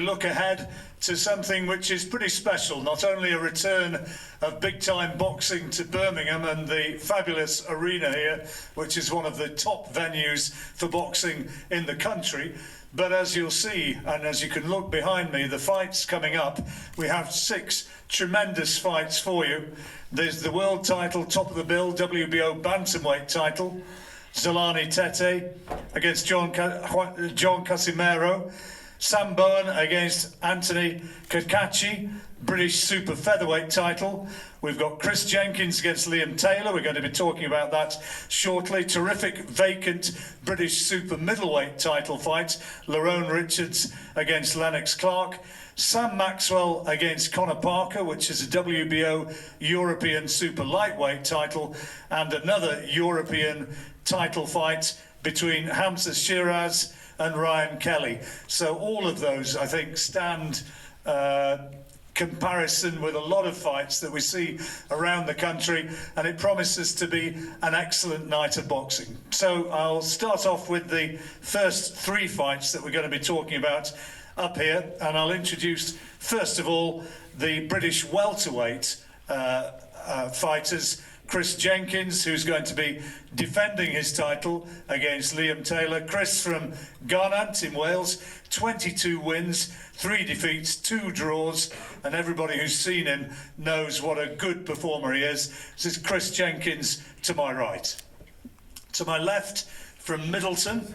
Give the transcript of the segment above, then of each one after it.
look ahead to something which is pretty special. Not only a return of big-time boxing to Birmingham and the fabulous arena here, which is one of the top venues for boxing in the country, but as you'll see, and as you can look behind me, the fights coming up, we have 6 tremendous fights for you. There's the world title, top of the bill, WBO bantamweight title, Zolani Tete against John Casimero, Sam Bowen against Anthony Kakachi, British super featherweight title. We've got Chris Jenkins against Liam Taylor. We're going to be talking about that shortly. Terrific vacant British super middleweight title fight. Lerone Richards against Lennox Clark. Sam Maxwell against Conor Parker, which is a WBO European super lightweight title, and another European title fight between Hamza Sheeraz and Ryan Kelly. So all of those, I think, stand comparison with a lot of fights that we see around the country, and it promises to be an excellent night of boxing. So I'll start off with the first 3 fights that we're going to be talking about up here, and I'll introduce first of all the British welterweight fighters. Chris Jenkins, who's going to be defending his title against Liam Taylor. Chris from Garnant in Wales, 22 wins, 3 defeats, 2 draws, and everybody who's seen him knows what a good performer he is. This is Chris Jenkins to my right. To my left, from Middleton,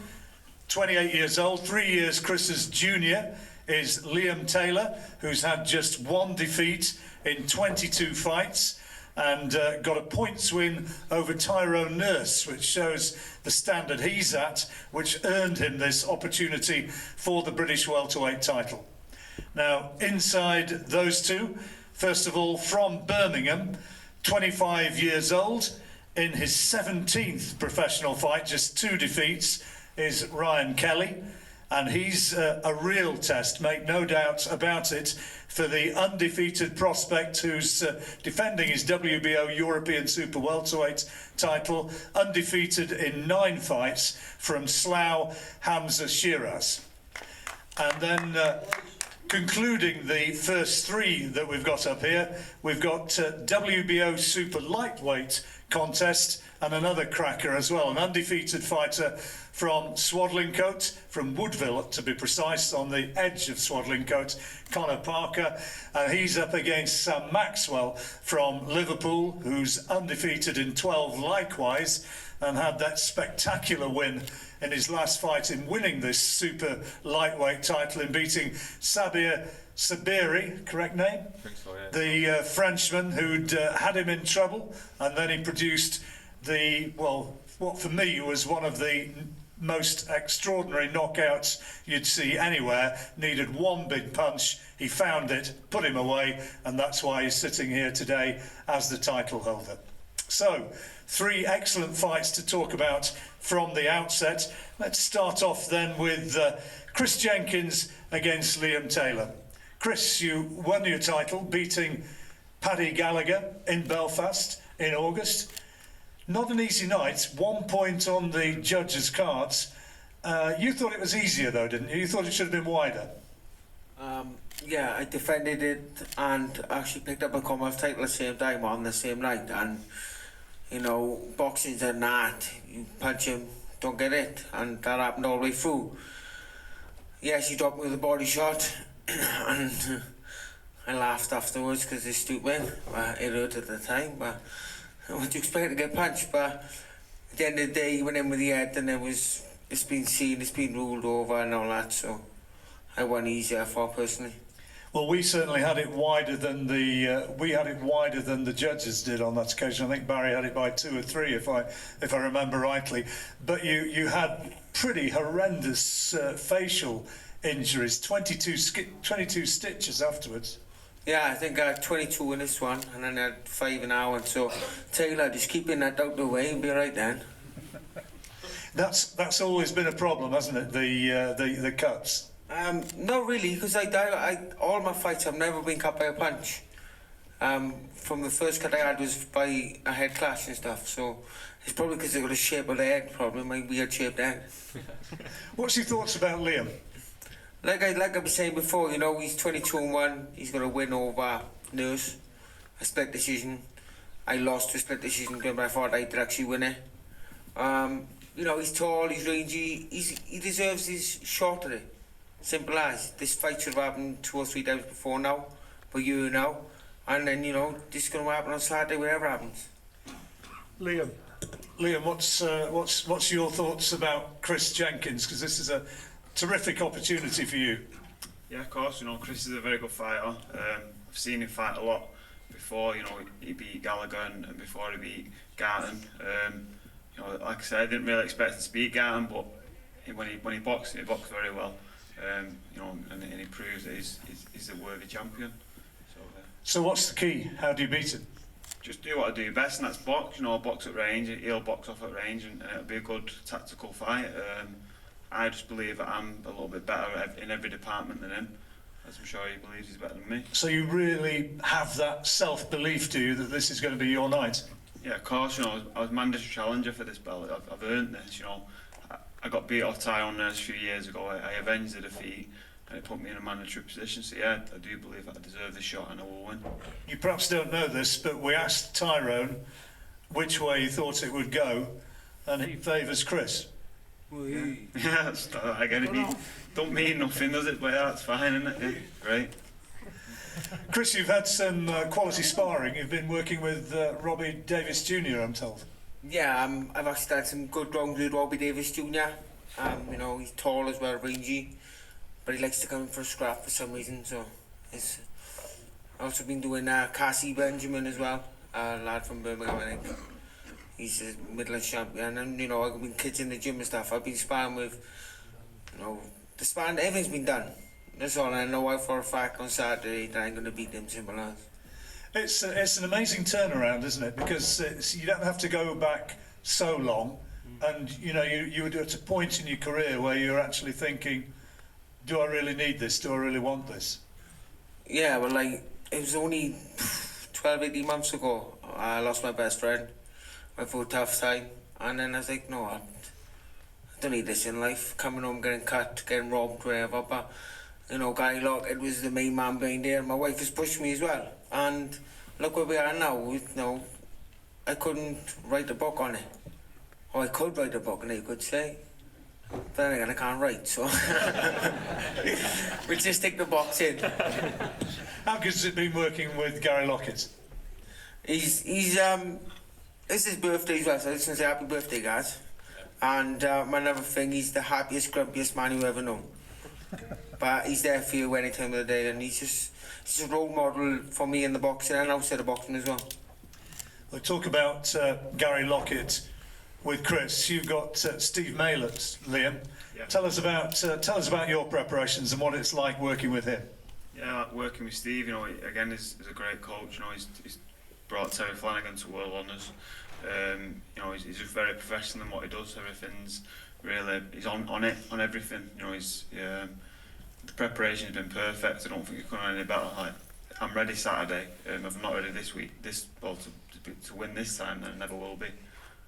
28 years old, 3 years Chris's junior, is Liam Taylor, who's had just 1 defeat in 22 fights, and got a points win over Tyrone Nurse, which shows the standard he's at, which earned him this opportunity for the British welterweight title. Now, inside those two, first of all, from Birmingham, 25 years old, in his 17th professional fight, just 2 defeats, is Ryan Kelly. And he's a real test, make no doubt about it, for the undefeated prospect who's defending his WBO European Super Welterweight title, undefeated in 9 fights, from Slough, Hamza Sheeraz. And then concluding the first 3 that we've got up here, we've got WBO Super Lightweight contest, and another cracker as well, an undefeated fighter from Swadlincote, from Woodville to be precise, on the edge of Swadlincote, Conor Parker, and he's up against Sam Maxwell from Liverpool, who's undefeated in 12 likewise, and had that spectacular win in his last fight in winning this super lightweight title, in beating Sabir Sabiri, correct name? I think so, yeah. The Frenchman who'd had him in trouble, and then he produced the, well, what for me was one of the most extraordinary knockouts you'd see anywhere. Needed 1 big punch, he found it, put him away, and that's why he's sitting here today as the title holder. So, 3 excellent fights to talk about from the outset. Let's start off then with Chris Jenkins against Liam Taylor. Chris, you won your title beating Paddy Gallagher in Belfast in August. Not an easy night, 1 point on the judges' cards. You thought it was easier though, didn't you? You thought it should have been wider. Yeah, I defended it and actually picked up a Commonwealth title at the same time on the same night. And, you know, boxing's an art. You punch him, don't get it. And that happened all the way through. Yes, he dropped me with a body shot. And I laughed afterwards because it's stupid. It hurt at the time, but what you expect to get punched? But at the end of the day, he went in with the head, and it's been seen, it's been ruled over and all that. So I won easier for personally. Well, we certainly had it wider than the judges did on that occasion. I think Barry had it by 2 or 3, if I remember rightly. But you had pretty horrendous facial injuries, 22 stitches afterwards. Yeah, I think I had 22 in this one, and then I had 5 in our one. So Taylor, just keeping that out the way and be right then. That's always been a problem, hasn't it? The cuts. Not really, because I all my fights I've never been cut by a punch. From the first cut I had was by a head clash and stuff. So it's probably because they got a shape of the head, probably my weird shaped head. What's your thoughts about Liam? like I was saying before, you know, he's 22-1. He's got a win over Nurse, a split decision. I lost to a split decision, but I thought I did actually win it. You know, he's tall, he's rangy, he deserves his shot at it. Simple as. This fight should have happened 2 or 3 times before now, but you now. And then, you know, this is going to happen on Saturday, whatever happens. Liam, what's your thoughts about Chris Jenkins? Because this is a terrific opportunity for you. Yeah, of course. You know, Chris is a very good fighter. I've seen him fight a lot before. You know, he beat Gallagher and before he beat Garton. You know, like I said, I didn't really expect him to beat Garton, but when he boxed very well. You know, and he proves that he's a worthy champion. So what's the key? How do you beat him? Just do what I do best, and that's box. You know, box at range. He'll box off at range, and it'll be a good tactical fight. I just believe that I'm a little bit better in every department than him, as I'm sure he believes he's better than me. So you really have that self-belief, do you, that this is going to be your night? Yeah, of course. You know, I was mandatory challenger for this belt. I've earned this. You know, I got beat off Tyrone Nurse a few years ago. I avenged the defeat, and it put me in a mandatory position. So yeah, I do believe that I deserve this shot and I will win. You perhaps don't know this, but we asked Tyrone which way he thought it would go, and he favours Chris. Yeah, that's, again, it don't mean nothing, does it? But yeah, that's fine, isn't it? Yeah, great. Chris, you've had some quality sparring. You've been working with Robbie Davis Jr., I'm told. Yeah, I've actually had some good rounds with Robbie Davis Jr. You know, he's tall as well, rangy, but he likes to come in for a scrap for some reason. So, I've also been doing Cassie Benjamin as well, a lad from Birmingham, I think. He's a Midlands champion, and you know, I've been kids in the gym and stuff. I've been sparring with, you know, the sparring, everything's been done. That's all. I know for a fact on Saturday that I'm going to beat them, simple as. It's an amazing turnaround, isn't it? Because you don't have to go back so long, and you know, you were at a point in your career where you're actually thinking, do I really need this? Do I really want this? Yeah, well, like, it was only 12, 18 months ago. I lost my best friend. Went through a tough time, and then I was like, no, I don't need this in life. Coming home, getting cut, getting robbed, whatever. But you know, Gary Lockett was the main man behind there. My wife has pushed me as well, and look where we are now. You know, I couldn't write a book on it, or I could write a book on it, you could say. But then again, I can't write, so we just stick the box in. How good has it been working with Gary Lockett? It's his birthday as well, so I just want to say happy birthday, guys. And another thing, he's the happiest, grumpiest man you ever known. But he's there for you any time of the day, and he's a role model for me in the boxing and outside of boxing as well. We'll talk about Gary Lockett with Chris. You've got Steve Maylett, Liam. Yeah. Tell us about your preparations and what it's like working with him. Yeah, working with Steve, you know, again, he's a great coach. You know, he's brought Terry Flanagan to World Honours. You know, he's just very professional in what he does. Everything's really, he's on it, on everything. You know, the preparation's been perfect. I don't think it could have been any better. Like, I'm ready Saturday. If I'm not ready this week, to win this time, then I never will be.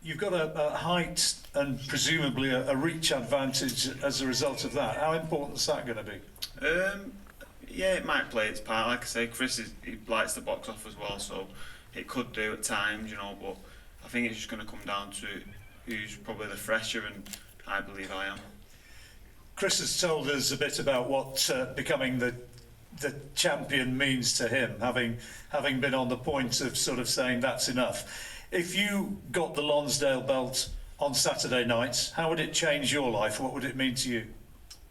You've got a height and presumably a reach advantage as a result of that. How important is that going to be? Yeah, it might play its part. Like I say, Chris he likes the box off as well, so it could do at times, you know. But I think it's just going to come down to who's probably the fresher, and I believe I am. Chris has told us a bit about what becoming the champion means to him, having been on the point of sort of saying that's enough. If you got the Lonsdale belt on Saturday night, how would it change your life? What would it mean to you?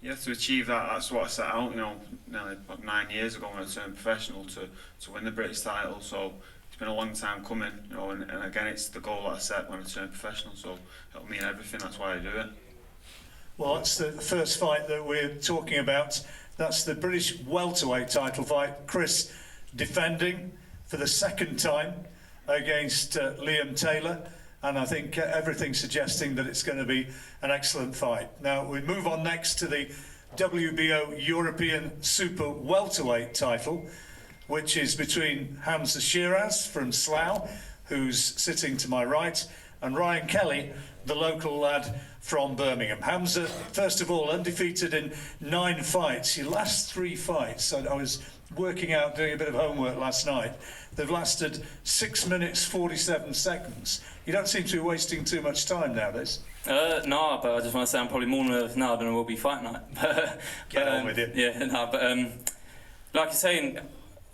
Yeah, to achieve that, that's what I set out, you know, nearly about 9 years ago when I turned professional to win the British title. So it's been a long time coming, you know, and again, it's the goal that I set when I turned professional, so it'll mean everything. That's why I do it. Well, that's the first fight that we're talking about. That's the British welterweight title fight. Chris defending for the second time against Liam Taylor, and I think everything's suggesting that it's going to be an excellent fight. Now we move on next to the WBO European Super Welterweight title, which is between Hamza Sheeraz from Slough, who's sitting to my right, and Ryan Kelly, the local lad from Birmingham. Hamza, first of all, undefeated in 9 fights. Your last 3 fights, I was working out, doing a bit of homework last night, they've lasted 6 minutes 47 seconds. You don't seem to be wasting too much time nowadays. No, but I just want to say I'm probably more nervous now than I will be fight night. Get on with it. Yeah, no, but like you're saying,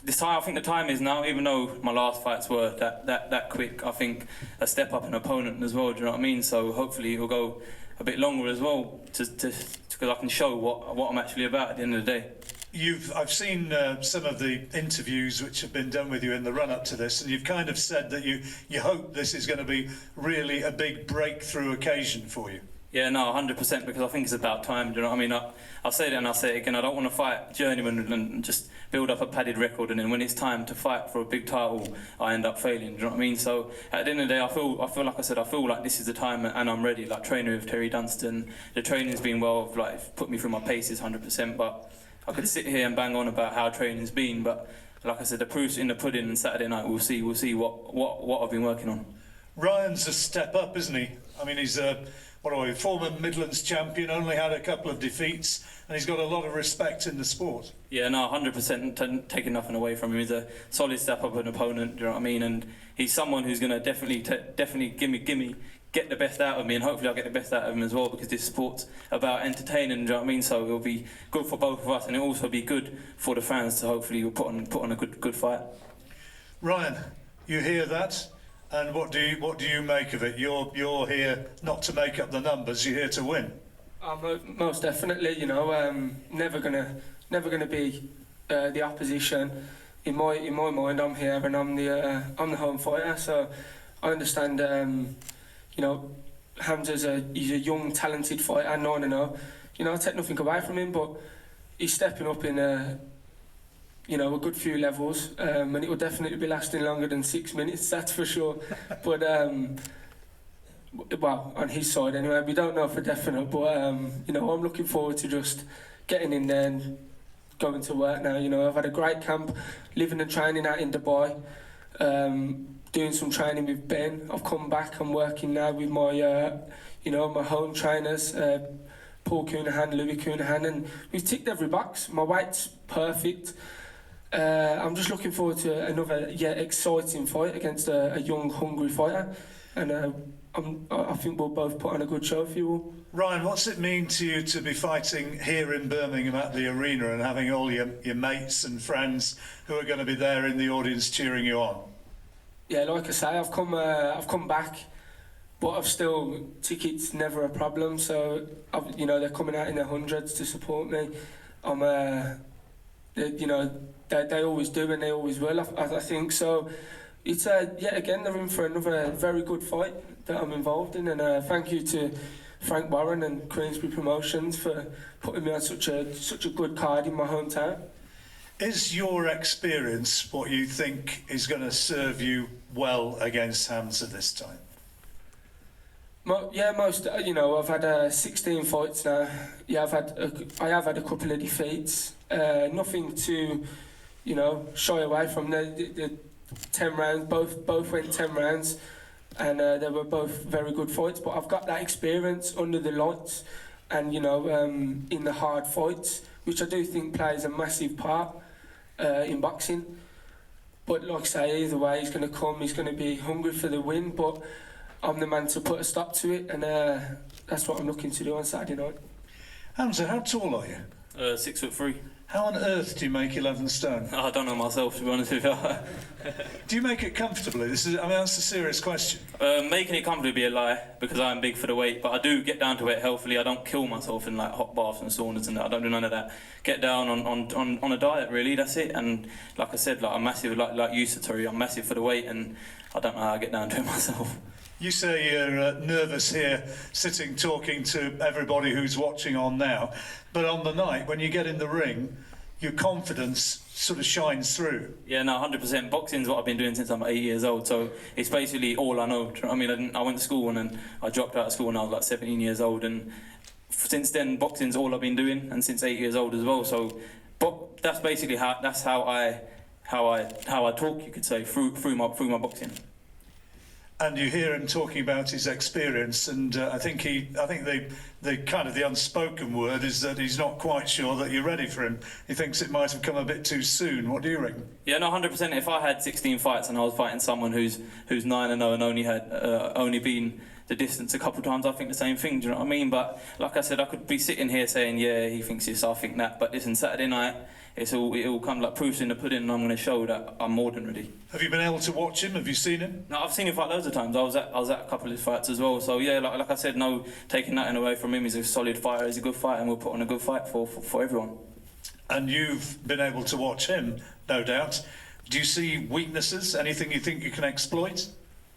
this time, I think the time is now, even though my last fights were that quick, I think a step up an opponent as well, do you know what I mean? So hopefully it'll go a bit longer as well, because I can show what I'm actually about at the end of the day. I've seen some of the interviews which have been done with you in the run-up to this, and you've kind of said that you hope this is going to be really a big breakthrough occasion for you. Yeah, no, 100%, because I think it's about time, do you know what I mean? I'll say it and I'll say it again, I don't want to fight journeyman and just build up a padded record, and then when it's time to fight for a big title, I end up failing, do you know what I mean? So at the end of the day, I feel like I said, I feel like this is the time and I'm ready, like training with Terry Dunstan. The training's been well, like put me through my paces 100%, but I could sit here and bang on about how training's been, but like I said, the proof's in the pudding, and Saturday night we'll see what I've been working on. Ryan's a step up, isn't he? I mean, he's a former Midlands champion, only had a couple of defeats, and he's got a lot of respect in the sport. Yeah, no, 100% taking nothing away from him. He's a solid step up an opponent, do you know what I mean? And he's someone who's going to definitely get the best out of me, and hopefully I'll get the best out of him as well, because this sport's about entertaining, do you know what I mean? So it'll be good for both of us, and it'll also be good for the fans to hopefully put on a good fight. Ryan, you hear that? And what do you make of it? You're here not to make up the numbers. You're here to win. Most definitely, you know, never gonna be the opposition. In my mind, I'm here and I'm the home fighter. So I understand. You know, Hamza's he's a young, talented fighter, 9-0. You know, I take nothing away from him, but he's stepping up in a good few levels, and it will definitely be lasting longer than 6 minutes, that's for sure. But well, on his side anyway, we don't know for definite. But you know, I'm looking forward to just getting in there and going to work now. You know, I've had a great camp, living and training out in Dubai. Doing some training with Ben. I've come back. I'm working now with my, my home trainers, Paul Coonahan, Louis Coonahan, and we've ticked every box. My weight's perfect. I'm just looking forward to another exciting fight against a young, hungry fighter, and I think we'll both put on a good show for you all. Ryan, what's it mean to you to be fighting here in Birmingham at the arena and having all your mates and friends who are going to be there in the audience cheering you on? Yeah, like I say, I've come back, but I've still, tickets never a problem. So they're coming out in their hundreds to support me. They always do and they always will. I think so. It's again, they're in for another very good fight that I'm involved in, and thank you to Frank Warren and Queensbury Promotions for putting me on such a good card in my hometown. Is your experience what you think is going to serve you well against Hamza this time? Most. I've had 16 fights now. Yeah, I have had a couple of defeats. Nothing to, shy away from. The 10 rounds, both went 10 rounds, and they were both very good fights. But I've got that experience under the lights, and in the hard fights, which I do think plays a massive part in boxing. But like I say, either way, he's going to come. He's going to be hungry for the win. But I'm the man to put a stop to it, and that's what I'm looking to do on Saturday night. Hamza, how tall are you? 6'3". How on earth do you make 11 stone? I don't know myself, to be honest with you. Do you make it comfortably? That's a serious question. Making it comfortably would be a lie, because I am big for the weight, but I do get down to it healthily. I don't kill myself in like hot baths and saunas and that. I don't do none of that. Get down on a diet, really, that's it. And like I said, like I'm massive, like you said, Terry, I'm massive for the weight, and I don't know how I get down to it myself. You say you're nervous here, sitting talking to everybody who's watching on now, but on the night, when you get in the ring, your confidence sort of shines through. Yeah, no, 100%. Boxing's what I've been doing since I'm 8 years old, so it's basically all I know. Do you know what I mean? I went to school and then I dropped out of school when I was like 17 years old, and since then, boxing's all I've been doing, and since 8 years old as well. So, that's basically how I talk, you could say, through my boxing. and you hear him talking about his experience, and I think the kind of the unspoken word is that he's not quite sure that you're ready for him. He thinks it might have come a bit too soon. What do you reckon? Yeah, no, 100%. If I had 16 fights and I was fighting someone who's 9-0 and only been the distance a couple of times, I think the same thing. Do you know what I mean? But like I said, I could be sitting here saying, yeah, he thinks this, I think that. But listen, Saturday night, it all come like proofs in the pudding, and I'm going to show that I'm more than ready. Have you been able to watch him? Have you seen him? No, I've seen him fight loads of times. I was at a couple of his fights as well. So yeah, like I said, no taking nothing away from him. He's a solid fighter. He's a good fighter, and we'll put on a good fight for everyone. And you've been able to watch him, no doubt. Do you see weaknesses? Anything you think you can exploit?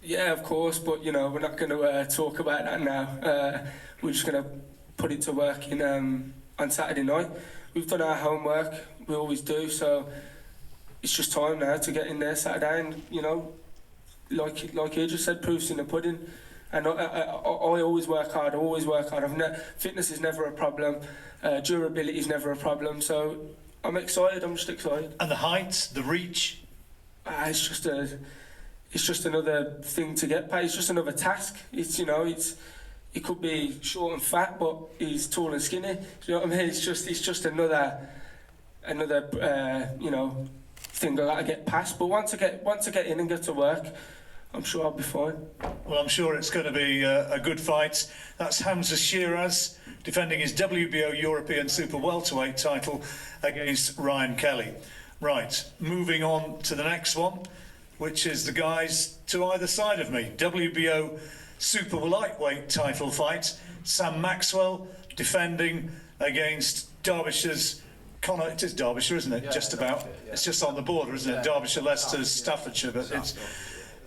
Yeah, of course, but we're not going to talk about that now. We're just going to put it to work on Saturday night. We've done our homework, we always do, so it's just time now to get in there Saturday and, like you just said, proofs in the pudding. And I always work hard, fitness is never a problem, durability is never a problem, so I'm excited, I'm just excited. And the height, the reach? It's just another thing to get paid. It's just another task. He could be short and fat, but he's tall and skinny. Do you know what I mean? It's just another thing I gotta get past. But once I get in and get to work, I'm sure I'll be fine. Well, I'm sure it's going to be a good fight. That's Hamza Sheeraz defending his WBO European Super Welterweight title against Ryan Kelly. Right, moving on to the next one, which is the guys to either side of me. WBO Super Lightweight title fight. Sam Maxwell defending against Derbyshire's Conor. It is Derbyshire, isn't it? Yeah, just about. yeah. It's just on the border, isn't it? Derbyshire, Leicester, Staffordshire, but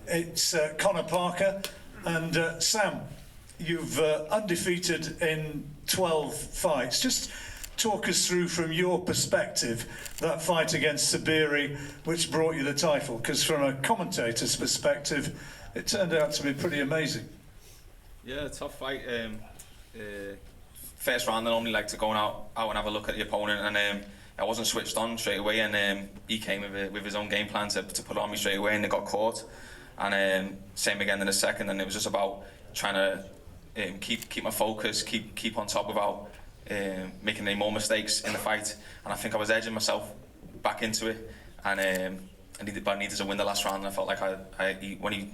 it's Conor Parker. And Sam, you've undefeated in 12 fights. Just talk us through, from your perspective, that fight against Sabiri, which brought you the title, because from a commentator's perspective, it turned out to be pretty amazing. Yeah, tough fight. First round, I normally like to go out and have a look at the opponent, and I wasn't switched on straight away, and he came with his own game plan to put on me straight away, and they got caught. And same again in the second, and it was just about trying to keep my focus, keep on top without making any more mistakes in the fight. And I think I was edging myself back into it, and I needed to win the last round. And I felt like when he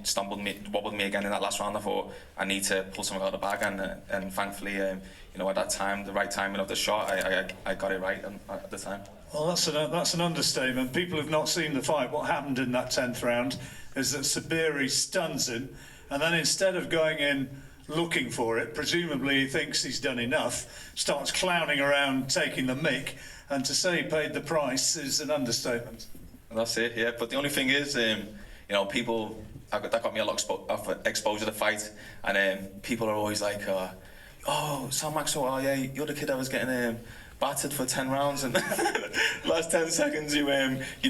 wobbled me again in that last round, I thought I need to pull something out of the bag, and thankfully, at that time, the right timing of the shot, I got it right at the time. Well, that's an understatement. People who've not seen the fight, what happened in that 10th round is that Sabiri stuns him, and then instead of going in looking for it, presumably he thinks he's done enough, starts clowning around taking the mick, and to say he paid the price is an understatement. That's it, yeah. But the only thing is, people, that got me a lot of exposure to the fight, and people are always like, oh, Sam Maxwell, oh yeah, you're the kid that was getting battered for 10 rounds, and last 10 seconds you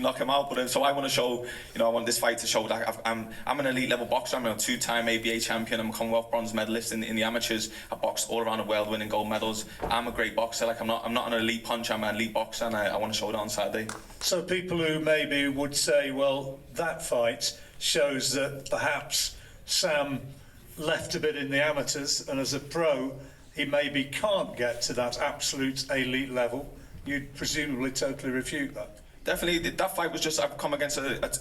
knock him out. But so I want to show, I want this fight to show that I'm an elite level boxer. I'm a 2-time ABA champion. I'm a Commonwealth bronze medalist in the amateurs. I boxed all around the world, winning gold medals. I'm a great boxer. Like I'm not an elite puncher. I'm an elite boxer, and I want to show that on Saturday. So people who maybe would say, well, that fight shows that perhaps Sam left a bit in the amateurs, and as a pro he maybe can't get to that absolute elite level, you'd presumably totally refute that. Definitely, that fight was just, I've come against a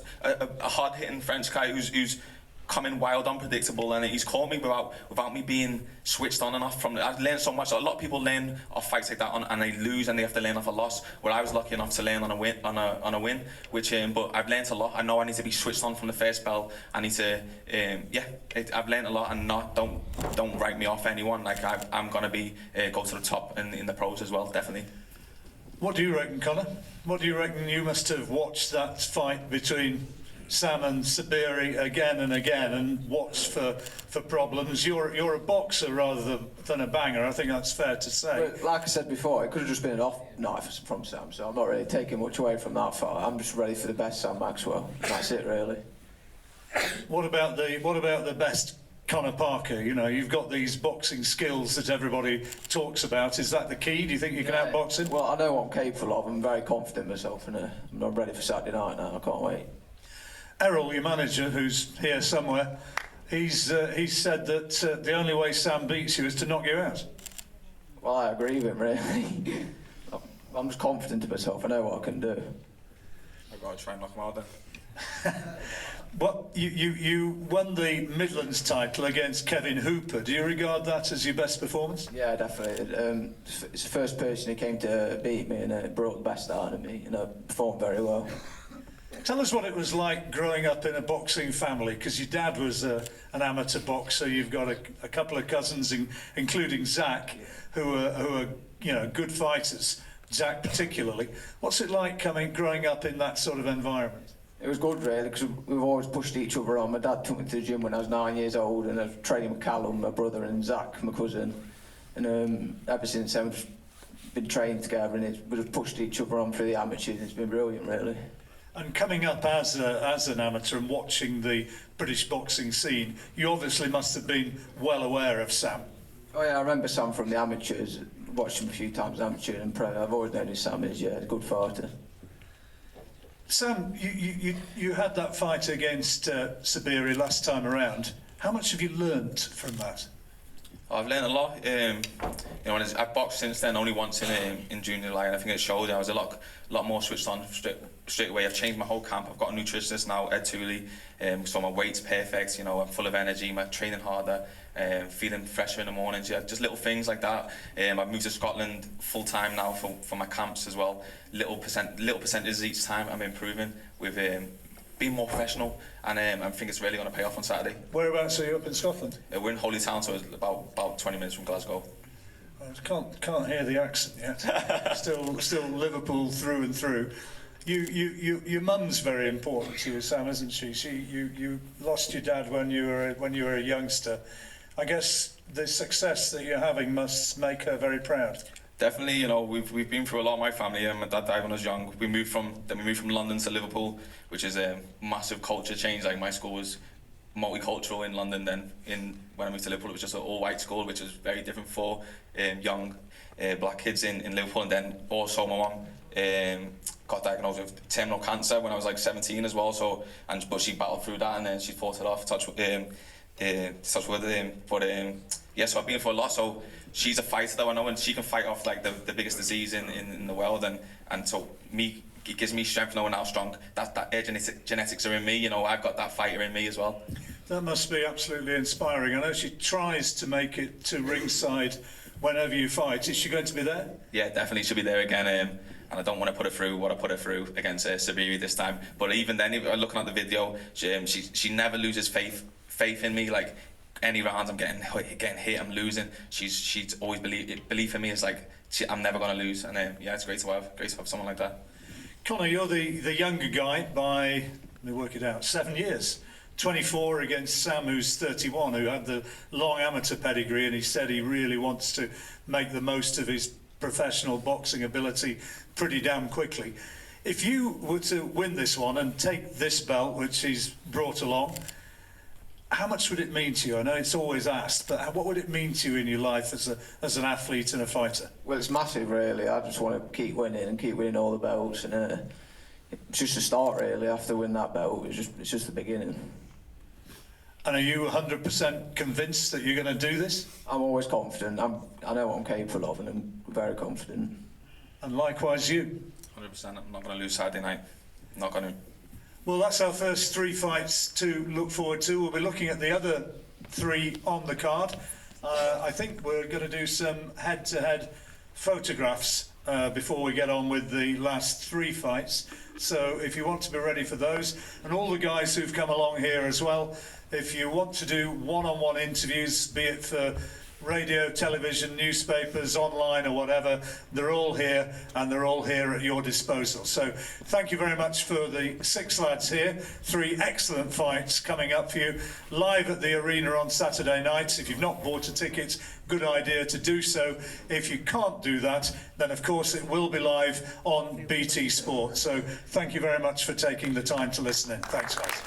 hard-hitting French guy who's coming wild, unpredictable, and he's caught me without me being switched on and off from it. I've learned so much. A lot of people learn off fights like that and they lose, and they have to learn off a loss, where I was lucky enough to learn on a win, which but I've learned a lot. I know I need to be switched on from the first bell. I need to I've learned a lot, and don't write me off anyone. Like I'm gonna be go to the top in the pros as well, definitely. What do you reckon, Conor? What do you reckon? You must have watched that fight between Sam and Sabiri again and again, and watched for problems. You're a boxer rather than a banger. I think that's fair to say. But like I said before, it could have just been an off night from Sam, so I'm not really taking much away from that fight. I'm just ready for the best Sam Maxwell. That's it, really. What about the best Conor Parker? You've got these boxing skills that everybody talks about. Is that the key? Do you think you can outbox him? Well, I know what I'm capable of. I'm very confident in myself, and I'm ready for Saturday night now. I can't wait. Errol, your manager, who's here somewhere, He said that the only way Sam beats you is to knock you out. Well, I agree with him, really. I'm just confident of myself. I know what I can do. I've got to try and knock him out then. Well, you won the Midlands title against Kevin Hooper. Do you regard that as your best performance? Yeah, definitely. It's the first person who came to beat me, and it brought the best out of me, and I performed very well. Tell us what it was like growing up in a boxing family, because your dad was an amateur boxer. You've got a couple of cousins, including Zach, who are good fighters. Zach particularly. What's it like growing up in that sort of environment? It was good, really, because we've always pushed each other on. My dad took me to the gym when I was 9 years old, and I was training with Callum, my brother, and Zach, my cousin. And ever since then, we've just been training together, and we've just pushed each other on through the amateurs. It's been brilliant, really. And coming up as an amateur and watching the British boxing scene, you obviously must have been well aware of Sam. Oh yeah, I remember Sam from the amateurs. Watched him a few times, amateur and pro. I've always known who Sam is. Yeah, a good fighter. Sam, you had that fight against Sabiri last time around. How much have you learnt from that? I've learned a lot. I've boxed since then, only once in June, July, and I think it showed. I was a lot more switched on straight away. I've changed my whole camp. I've got a nutritionist now, Ed Tooley, so my weight's perfect. I'm full of energy. I'm training harder, feeling fresher in the mornings. Yeah, just little things like that. I've moved to Scotland full time now for my camps as well. Little percentages each time. I'm improving with being more professional, and I think it's really going to pay off on Saturday. Whereabouts are you up in Scotland? We're in Holytown, so it's about 20 minutes from Glasgow. I can't hear the accent yet. still Liverpool through and through. Your mum's very important to you, Sam, isn't she? You lost your dad when you were a youngster. I guess the success that you're having must make her very proud. Definitely, we've been through a lot. My family, my dad died when I was young. We moved from London to Liverpool, which is a massive culture change. Like, my school was multicultural in London. Then when I moved to Liverpool, it was just an all-white school, which was very different for young black kids in Liverpool. And then also my mum got diagnosed with terminal cancer when I was like 17 as well. But she battled through that, and then she fought it off. So I've been through a lot. So she's a fighter, though, I know, and she can fight off like the biggest disease in the world, and so it gives me strength knowing how strong that genetics are in me. I've got that fighter in me as well. That must be absolutely inspiring. I know she tries to make it to ringside whenever you fight. Is she going to be there? Yeah, definitely she'll be there again, and I don't want to put her through what I put her through against Sabiri this time. But even then, looking at the video, she never loses faith in me. Like, any rounds I'm getting hit, I'm losing. She's always belief in me. It's like I'm never going to lose, and it's great to have someone like that. Conor, you're the younger guy by, let me work it out, 7 years. 24 against Sam, who's 31, who had the long amateur pedigree, and he said he really wants to make the most of his professional boxing ability pretty damn quickly. If you were to win this one and take this belt, which he's brought along, how much would it mean to you? I know it's always asked, but what would it mean to you in your life as an athlete and a fighter? Well, it's massive, really. I just want to keep winning all the belts, and it's just a start, really. After winning that belt, it's just the beginning. And are you 100% convinced that you're going to do this? I'm always confident. I know what I'm capable of, and I'm very confident. And likewise you? 100%. I'm not going to lose Saturday night. I'm not going to. Well, that's our first 3 fights to look forward to. We'll be looking at the other 3 on the card. I think we're going to do some head-to-head photographs before we get on with the last 3 fights. So if you want to be ready for those, and all the guys who've come along here as well, if you want to do one-on-one interviews, be it for radio, television, newspapers, online or whatever, they're all here, and they're all here at your disposal. So thank you very much for the 6 lads here. 3 excellent fights coming up for you live at the arena on Saturday nights. If you've not bought a ticket, good idea to do so. If you can't do that, then of course it will be live on BT Sport. So thank you very much for taking the time to listen in. Thanks, guys.